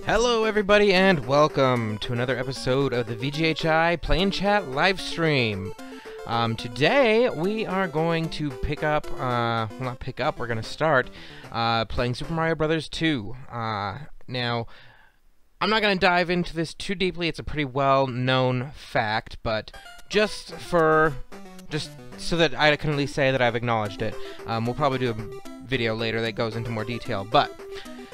Hello everybody and welcome to another episode of the VGHI Play and Chat livestream. Today we are going to we're going to start playing Super Mario Bros. 2. Now, I'm not going to dive into this too deeply, it's a pretty well-known fact, but just so that I can at least say that I've acknowledged it, we'll probably do a video later that goes into more detail, but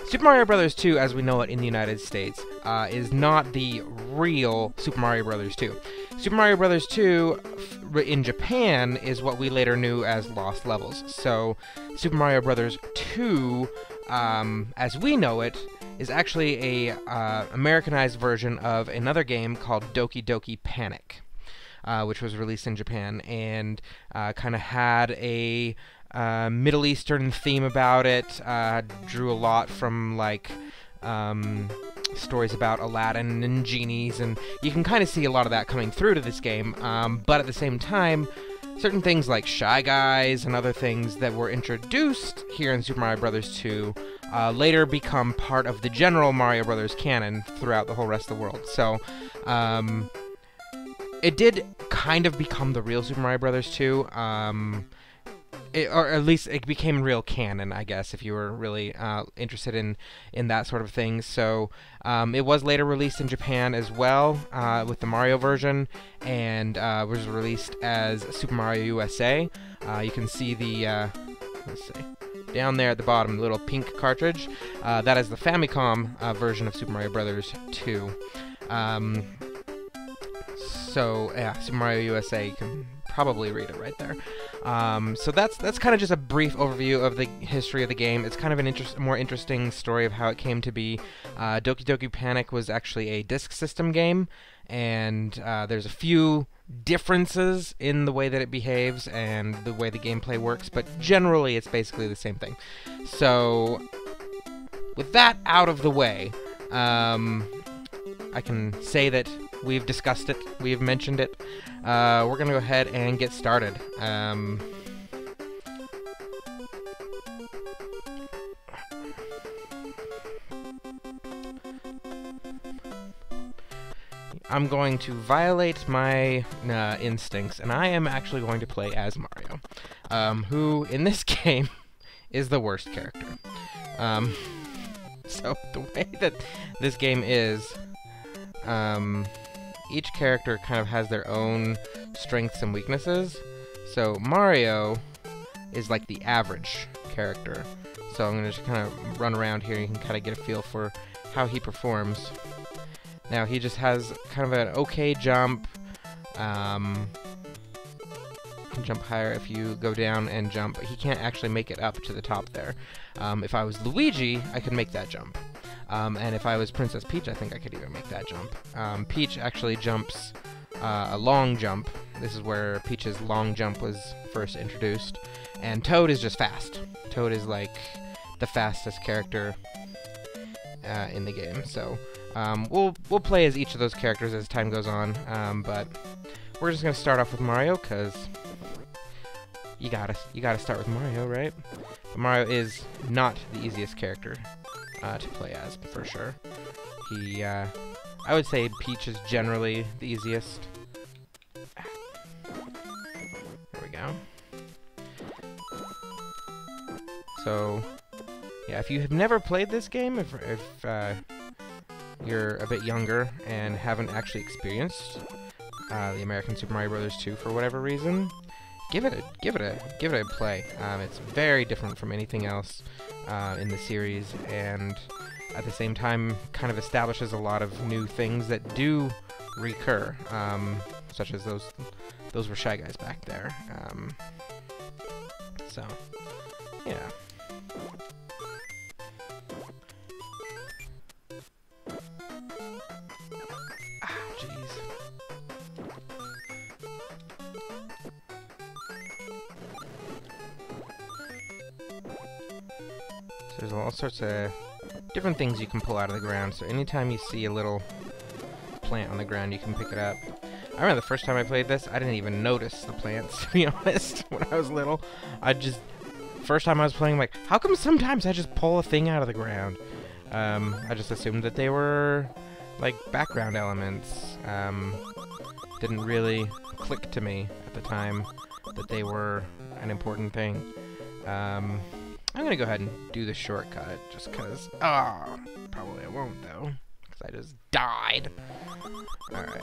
Super Mario Bros. 2, as we know it in the United States, is not the real Super Mario Bros. 2. Super Mario Bros. 2 in Japan is what we later knew as Lost Levels. So, Super Mario Bros. 2, as we know it, is actually a Americanized version of another game called Doki Doki Panic, which was released in Japan and kind of had a Middle Eastern theme about it, drew a lot from, like, stories about Aladdin and genies, and you can kind of see a lot of that coming through to this game, but at the same time, certain things like Shy Guys and other things that were introduced here in Super Mario Bros. 2 later become part of the general Mario Bros. Canon throughout the whole rest of the world. So, it did kind of become the real Super Mario Bros. 2, or at least it became real canon, I guess, if you were really interested in that sort of thing. So it was later released in Japan as well with the Mario version, and was released as Super Mario USA. You can see the let's see, down there at the bottom, the little pink cartridge. That is the Famicom version of Super Mario Bros. 2. So yeah, Super Mario USA, you can probably read it right there. So that's kind of just a brief overview of the history of the game. It's kind of an more interesting story of how it came to be. Doki Doki Panic was actually a disk system game, and there's a few differences in the way that it behaves and the way the gameplay works, but generally it's basically the same thing. So with that out of the way, I can say that we've discussed it, we've mentioned it. We're going to go ahead and get started. I'm going to violate my instincts, and I am actually going to play as Mario, who, in this game, is the worst character. So, the way that this game is, each character kind of has their own strengths and weaknesses. So Mario is like the average character. So I'm going to just kind of run around here and you can kind of get a feel for how he performs. Now he just has kind of an okay jump. You can jump higher if you go down and jump, but he can't actually make it up to the top there. If I was Luigi, I could make that jump. And if I was Princess Peach, I think I could even make that jump. Peach actually jumps a long jump. This is where Peach's long jump was first introduced. And Toad is just fast. Toad is like the fastest character in the game. So we'll play as each of those characters as time goes on. But we're just gonna start off with Mario because you gotta start with Mario, right? But Mario is not the easiest character to play as, for sure. I would say Peach is generally the easiest. There we go. So, yeah, if you have never played this game, if you're a bit younger and haven't actually experienced the American Super Mario Bros. 2 for whatever reason, give it a play. It's very different from anything else in the series, and at the same time kind of establishes a lot of new things that do recur, such as those were Shy Guys back there. So yeah. There's all sorts of different things you can pull out of the ground, so anytime you see a little plant on the ground, you can pick it up. I remember the first time I played this, I didn't even notice the plants, to be honest, when I was little. First time I was playing, like, how come sometimes I just pull a thing out of the ground? I just assumed that they were like background elements. Didn't really click to me at the time that they were an important thing. I'm gonna go ahead and do the shortcut just because. Ah, probably I won't though, because I just died. All right,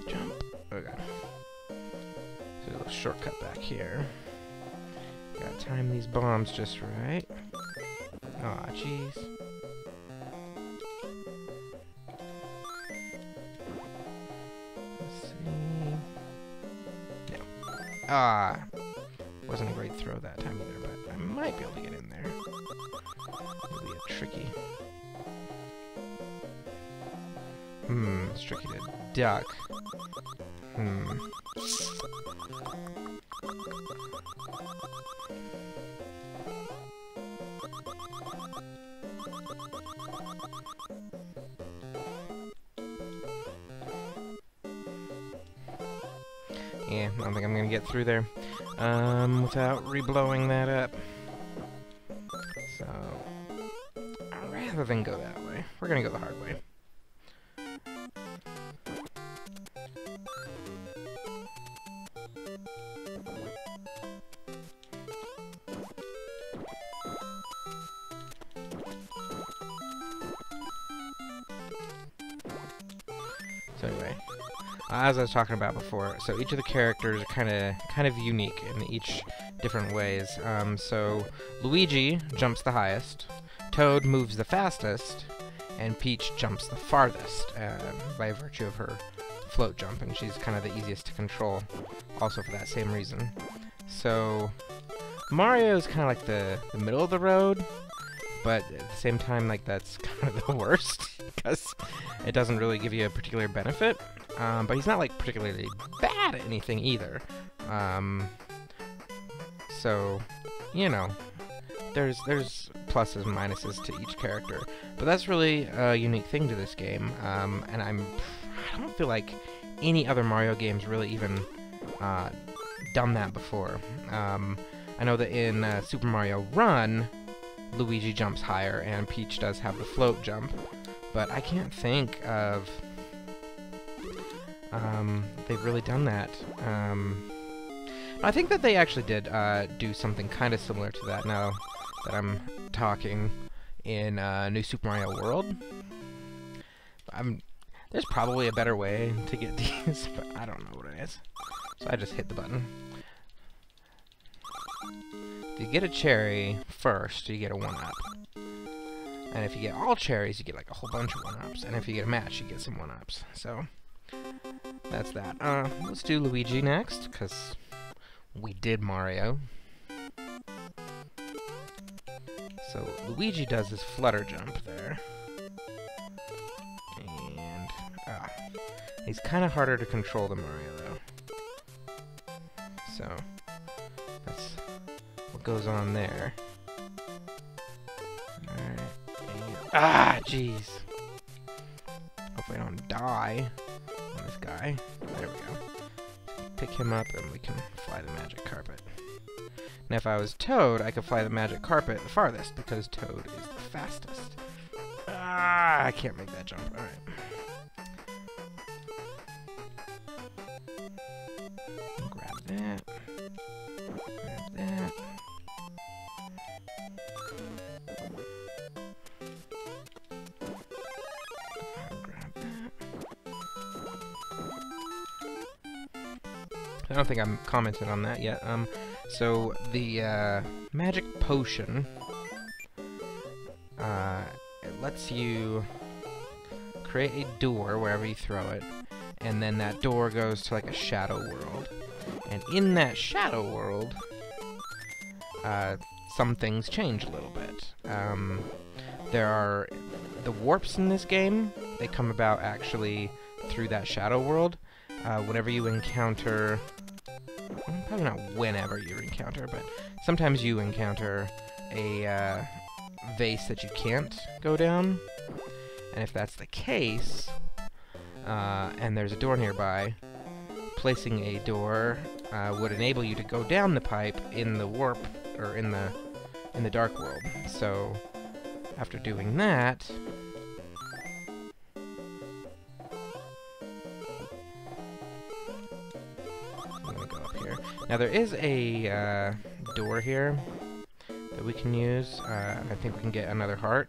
jump. Okay. So a little shortcut back here. Gotta time these bombs just right. Aw, jeez. Let's see. No. Ah. Wasn't a great throw that time either, but I might be able to get in there. It'll be a tricky. It's tricky to duck. Yeah, I don't think I'm gonna get through there without re-blowing that up. So, rather than go that way, we're gonna go the hard way. So anyway, as I was talking about before, so each of the characters are kind of unique in each different ways. So Luigi jumps the highest, Toad moves the fastest, and Peach jumps the farthest by virtue of her float jump, and she's kind of the easiest to control, also for that same reason. So Mario is kind of like the middle of the road, but at the same time, like, that's kind of the worst, because it doesn't really give you a particular benefit. But he's not, like, particularly bad at anything either. So, you know, there's pluses and minuses to each character. But that's really a unique thing to this game. And I don't feel like any other Mario games really even done that before. I know that in Super Mario Run, Luigi jumps higher, and Peach does have the float jump, but I can't think of they've really done that. I think that they actually did do something kind of similar to that now that I'm talking in New Super Mario World. There's probably a better way to get these, but I don't know what it is. So I just hit the button. If you get a cherry first, you get a 1-up. And if you get all cherries, you get like a whole bunch of 1-ups. And if you get a match, you get some 1-ups. So, that's that. Let's do Luigi next, because we did Mario. So, Luigi does his flutter jump there. And, he's kind of harder to control than Mario, though. So, that's what goes on there. Alright. Jeez. Hopefully I don't die on this guy. There we go. Pick him up and we can fly the magic carpet. Now if I was Toad, I could fly the magic carpet the farthest because Toad is the fastest. I can't make that jump. Alright. Grab that. Grab that. I don't think I'm commented on that yet. So the magic potion, it lets you create a door wherever you throw it, and then that door goes to like a shadow world. And in that shadow world, some things change a little bit. There are the warps in this game. They come about actually through that shadow world. Whenever you encounter, probably not whenever you encounter, but sometimes you encounter a vase that you can't go down, and if that's the case, and there's a door nearby, placing a door would enable you to go down the pipe in the warp, or in the dark world. So after doing that, I'm gonna go up here. Now there is a door here that we can use. I think we can get another heart.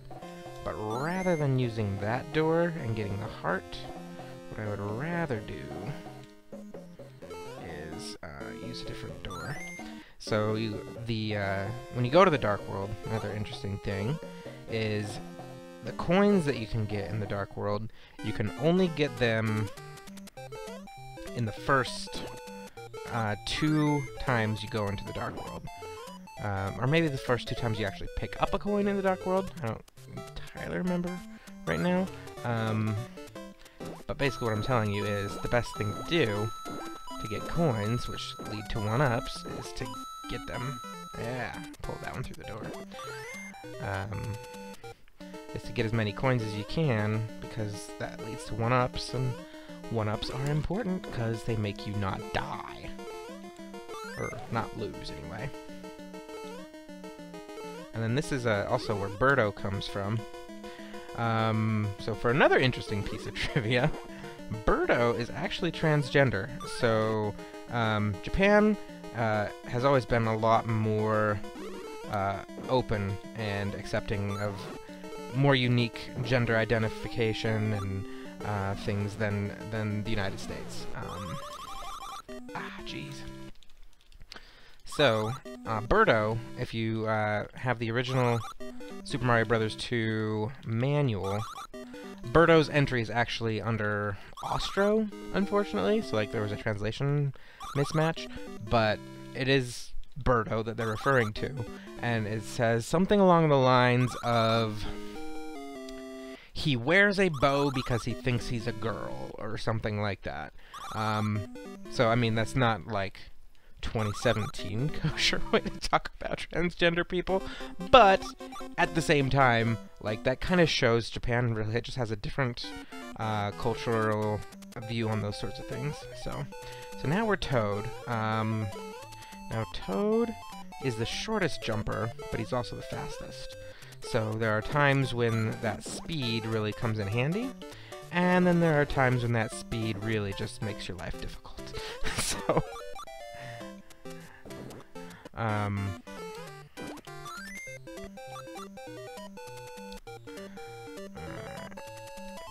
But rather than using that door and getting the heart, what I would rather do is use a different door. So when you go to the Dark World, another interesting thing is the coins that you can get in the Dark World, you can only get them in the first 2 times you go into the Dark World. Or maybe the first 2 times you actually pick up a coin in the Dark World. I don't entirely remember right now. But basically what I'm telling you is the best thing to do to get coins, which lead to 1-ups, is to get them. Yeah, pull that one through the door. Is to get as many coins as you can, because that leads to 1-ups, and 1-ups are important because they make you not die. Or not lose, anyway. And then this is also where Birdo comes from. So for another interesting piece of trivia, Birdo is actually transgender. So Japan has always been a lot more open and accepting of more unique gender identification and things than the United States. Jeez. So, Birdo, if you have the original Super Mario Bros. 2 manual, Birdo's entry is actually under Austro, unfortunately, so like there was a translation mismatch, but it is Birdo that they're referring to, and it says something along the lines of, he wears a bow because he thinks he's a girl, or something like that. So, I mean, that's not like 2017 kosher way to talk about transgender people, but at the same time, like, that kind of shows Japan really just has a different cultural view on those sorts of things. So now we're Toad. Now Toad is the shortest jumper, but he's also the fastest. So there are times when that speed really comes in handy, and then there are times when that speed really just makes your life difficult. So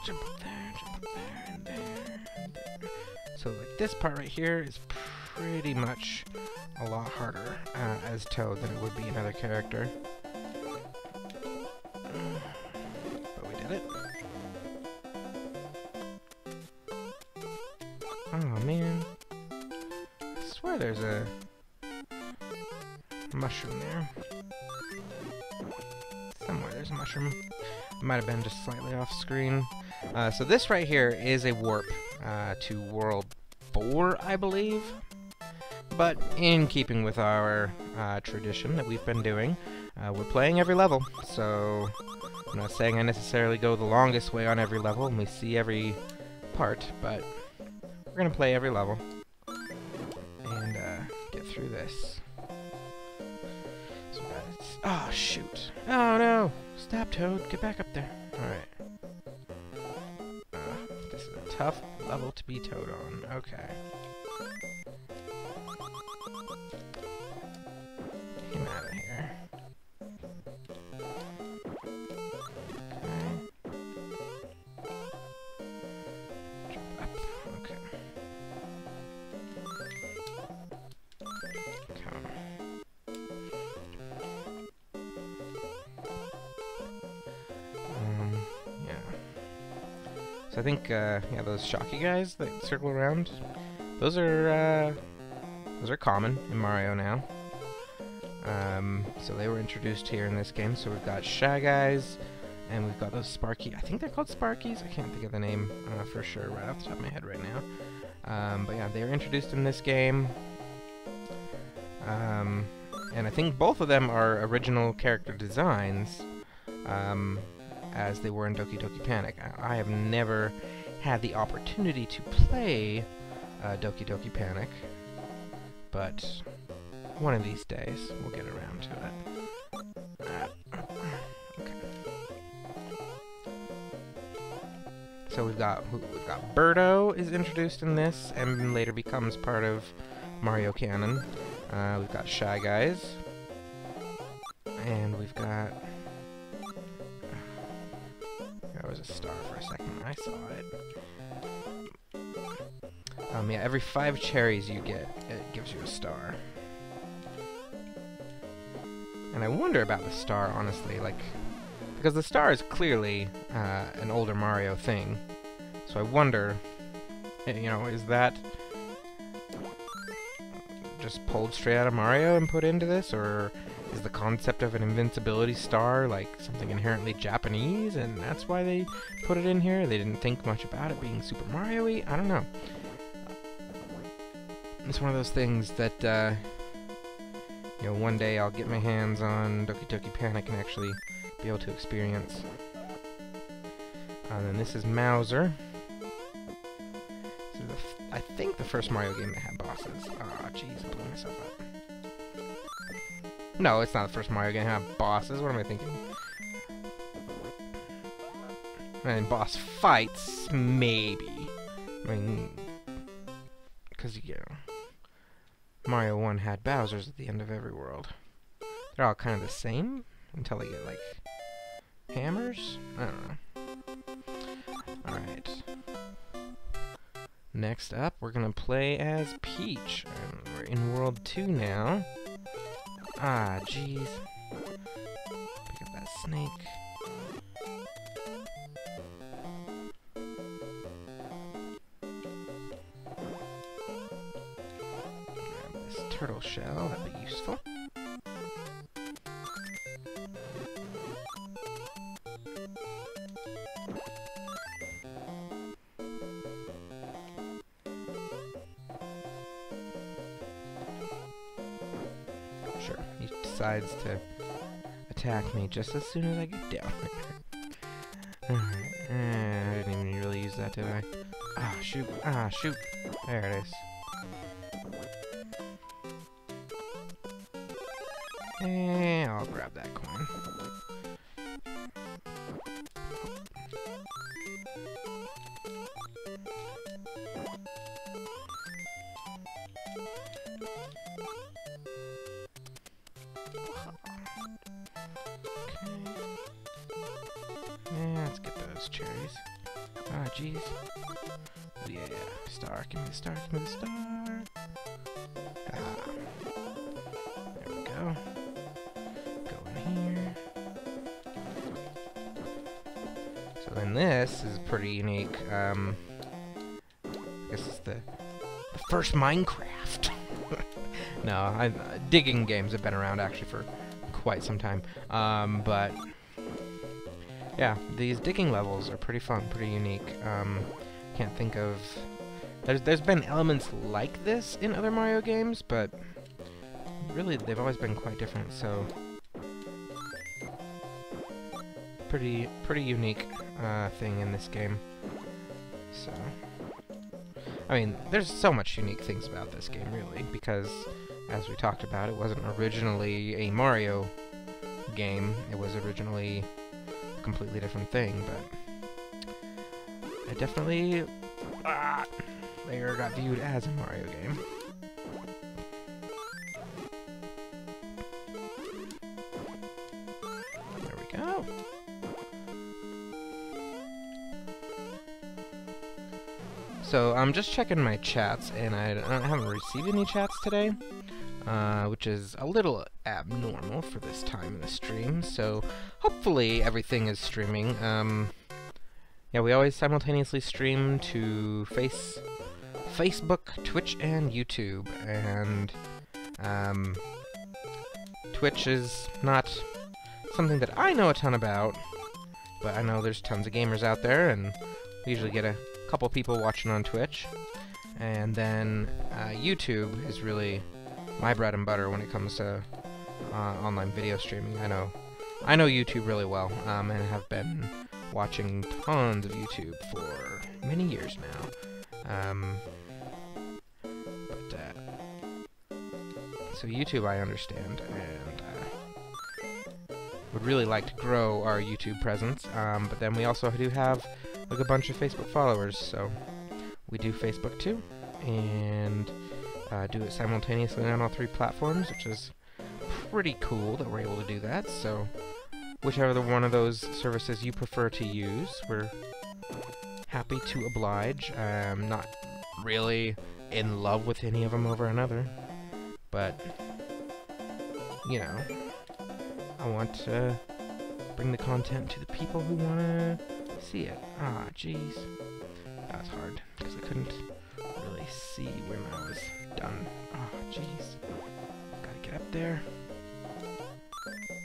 jump up there, and there, and there. So like this part right here is pretty much a lot harder as Toad than it would be another character. But we did it. Oh man. I swear there's a mushroom there. Somewhere there's a mushroom. Might have been just slightly off screen. So this right here is a warp to World 4, I believe. But in keeping with our tradition that we've been doing, we're playing every level. So I'm not saying I necessarily go the longest way on every level and we see every part, but we're going to play every level and get through this. Oh, shoot. Oh, no. Stop, Toad. Get back up there. Alright. This is a tough level to be Toad on. Okay. Get him out of here. Okay. Jump up. Okay. Come on. So I think, yeah, those shocky guys that circle around, those are common in Mario now. So they were introduced here in this game. So we've got Shy Guys, and we've got those Sparky. I think they're called Sparkies. I can't think of the name for sure right off the top of my head right now. But yeah, they were introduced in this game. And I think both of them are original character designs. As they were in Doki Doki Panic. I have never had the opportunity to play Doki Doki Panic, but one of these days we'll get around to it. Okay. So we've got Birdo is introduced in this, and later becomes part of Mario canon. We've got Shy Guys, and we've got. There was a star for a second. I saw it. Yeah, every 5 cherries you get, it gives you a star. And I wonder about the star, honestly, like, because the star is clearly an older Mario thing. So I wonder, you know, is that just pulled straight out of Mario and put into this, or is the concept of an invincibility star like something inherently Japanese, and that's why they put it in here? They didn't think much about it being Super Mario-y? I don't know. It's one of those things that, you know, one day I'll get my hands on Doki Doki Panic and actually be able to experience. And then this is Mauser. This is I think the first Mario game that had bosses. Ah, jeez, I blew myself up. No, it's not the first Mario game that had bosses. What am I thinking? I mean, boss fights, maybe. I mean, because, you know, Mario 1 had Bowsers at the end of every world. They're all kind of the same until they get, like, hammers? I don't know. Alright. Next up, we're gonna play as Peach. And we're in World 2 now. Ah, jeez. Pick up that snake. Grab this turtle shell, that'd be useful. Sure, he decides to attack me just as soon as I get down there. Alright, I didn't even really use that, did I? Ah, shoot. Ah, shoot. There it is. And I'll grab that coin. Let's get those cherries. Ah, jeez. Yeah, star, give me the star, give me the star. Ah. There we go. Go in here. So then this is pretty unique. I guess it's the first Minecraft. No, digging games have been around actually for quite some time. But yeah, these digging levels are pretty fun, pretty unique. Can't think of... There's been elements like this in other Mario games, but really they've always been quite different, so... Pretty unique thing in this game. So... I mean, there's so much unique things about this game, really, because, as we talked about, it wasn't originally a Mario game. It was originally a completely different thing, but it definitely later got viewed as a Mario game. There we go. So I'm just checking my chats, and I haven't received any chats today, which is a little abnormal for this time in the stream. So hopefully everything is streaming. Yeah, we always simultaneously stream to Facebook, Twitch, and YouTube, and Twitch is not something that I know a ton about, but I know there's tons of gamers out there, and we usually get a couple people watching on Twitch. And then YouTube is really my bread and butter when it comes to online video streaming. I know YouTube really well, and have been watching tons of YouTube for many years now. So YouTube I understand, and would really like to grow our YouTube presence, but then we also do have like a bunch of Facebook followers, so we do Facebook too, and do it simultaneously on all 3 platforms, which is pretty cool that we're able to do that. So whichever one of those services you prefer to use, we're happy to oblige. I'm not really in love with any of them over another, but you know, I want to bring the content to the people who want to see it. Ah, jeez. That was hard, because I couldn't really see when I was done. Ah, jeez. Gotta get up there.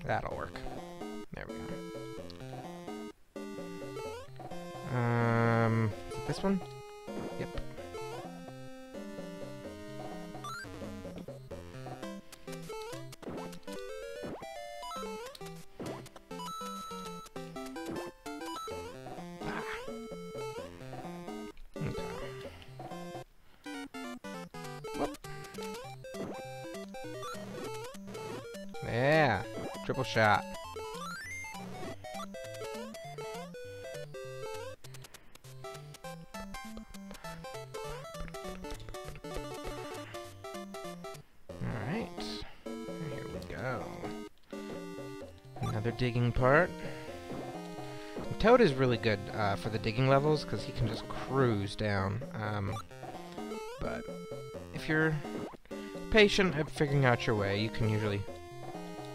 That'll work. There we go. Is it this one? Yep. Yeah, triple shot. Alright, here we go. Another digging part. Toad is really good for the digging levels because he can just cruise down. But if you're patient at figuring out your way, you can usually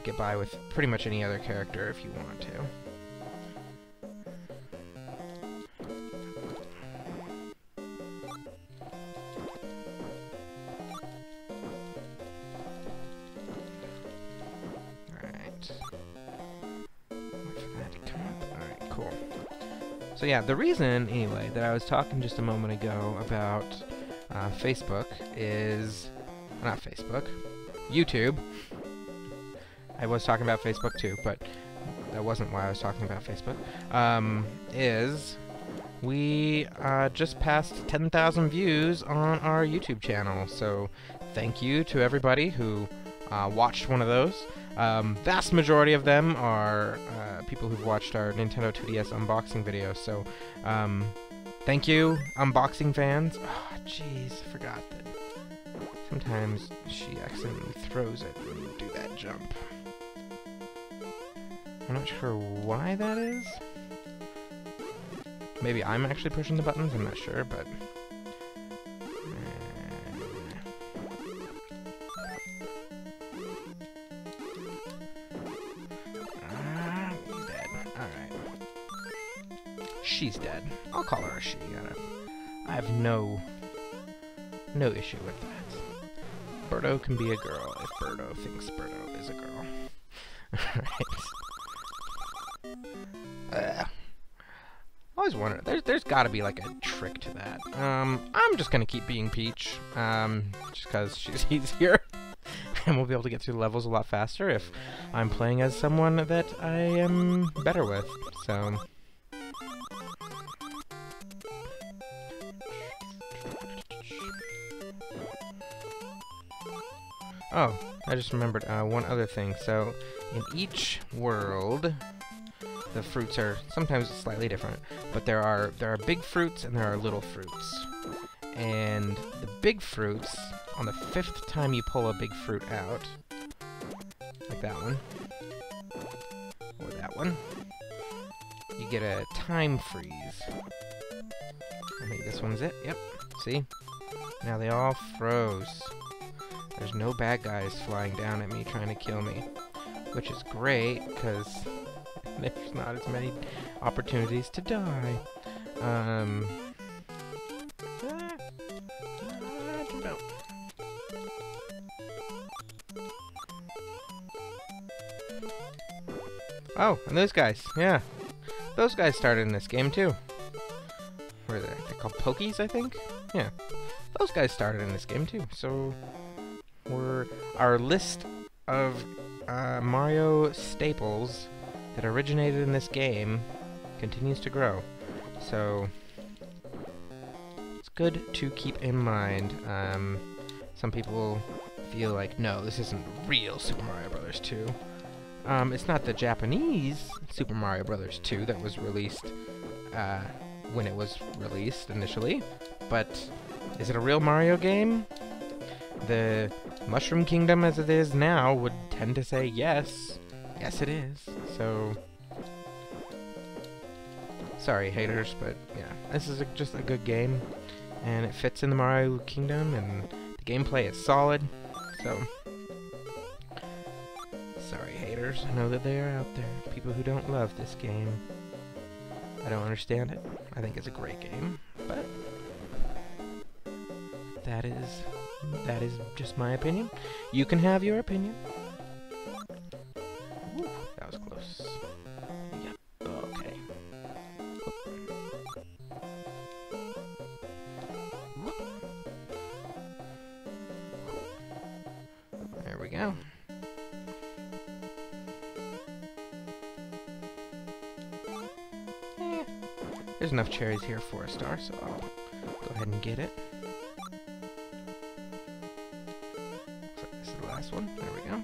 get by with pretty much any other character if you want to. Alright. Wait for that to come up. Alright, cool. So yeah, the reason, anyway, that I was talking just a moment ago about Facebook is... not Facebook. YouTube. I was talking about Facebook too, but that wasn't why I was talking about Facebook. Is we just passed 10,000 views on our YouTube channel, so thank you to everybody who watched one of those. Vast majority of them are people who've watched our Nintendo 2DS unboxing videos, so thank you, unboxing fans. Oh, jeez, I forgot that sometimes she accidentally throws it when you do that jump. I'm not sure why that is. Maybe I'm actually pushing the buttons, I'm not sure, but... he's dead. Alright. She's dead. I'll call her a she. I have no issue with that. Birdo can be a girl if Birdo thinks Birdo is a girl. Alright. I always wonder, there's gotta be like a trick to that. I'm just gonna keep being Peach, just cause she's easier. And we'll be able to get through the levels a lot faster if I'm playing as someone that I am better with, so... Oh, I just remembered one other thing. So, in each world, the fruits are sometimes slightly different, but there are big fruits and there are little fruits. And the big fruits, on the 5th time you pull a big fruit out, like that one, or that one, you get a time freeze. I think this one's it. Yep. See? Now they all froze. There's no bad guys flying down at me trying to kill me, which is great because there's not as many opportunities to die. Oh, and those guys, yeah. Those guys started in this game too. What are they? They're called Pokies, I think? Yeah. Those guys started in this game too, so... our list of Mario staples that originated in this game continues to grow. So it's good to keep in mind. Some people feel like, no, this isn't real Super Mario Bros. 2. It's not the Japanese Super Mario Brothers 2 that was released when it was released initially, but is it a real Mario game? The Mushroom Kingdom as it is now would tend to say yes. Yes, it is. So, sorry, haters, but yeah, this is just a good game, and it fits in the Mario Kingdom, and the gameplay is solid. So, sorry, haters. I know that they are out there. People who don't love this game. I don't understand it. I think it's a great game, but that is just my opinion. You can have your opinion. Ooh, that was close. Yeah. Okay. There we go. There's enough cherries here for a star, so I'll go ahead and get it. So this is the last one. There we go.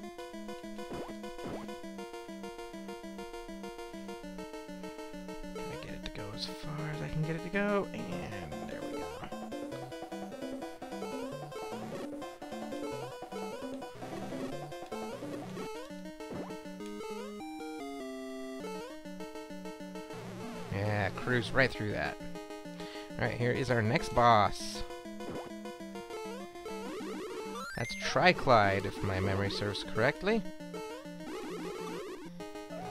Gonna get it to go as far as I can get it to go, and there we go. Yeah, cruise right through that. Alright, here is our next boss. That's Triclide, if my memory serves correctly.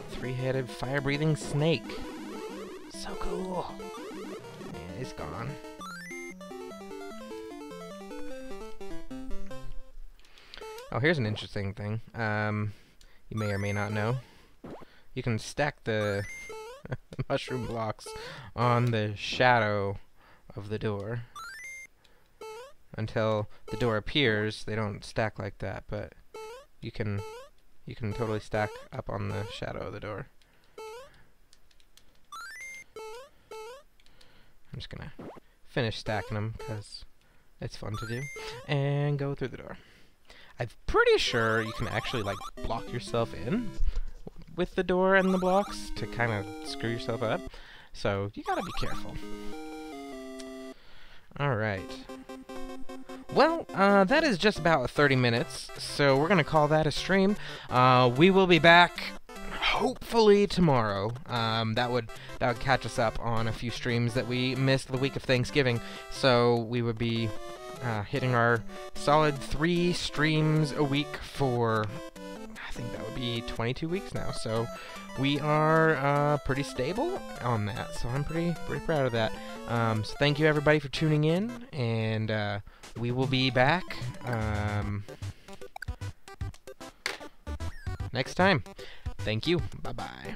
Three-headed, fire-breathing snake. So cool. And it's gone. Oh, here's an interesting thing. You may or may not know. You can stack the mushroom blocks on the shadow of the door until the door appears. They don't stack like that, but you can totally stack up on the shadow of the door. I'm just gonna finish stacking them because it's fun to do and go through the door. I'm pretty sure you can actually like block yourself in with the door and the blocks to kind of screw yourself up. So you gotta be careful. Alright. Well, that is just about 30 minutes, so we're gonna call that a stream. We will be back hopefully tomorrow. That would catch us up on a few streams that we missed the week of Thanksgiving. So we would be hitting our solid 3 streams a week for, I think that would be 22 weeks now. So we are pretty stable on that. So I'm pretty proud of that. So thank you everybody for tuning in, and we will be back next time. Thank you. Bye-bye.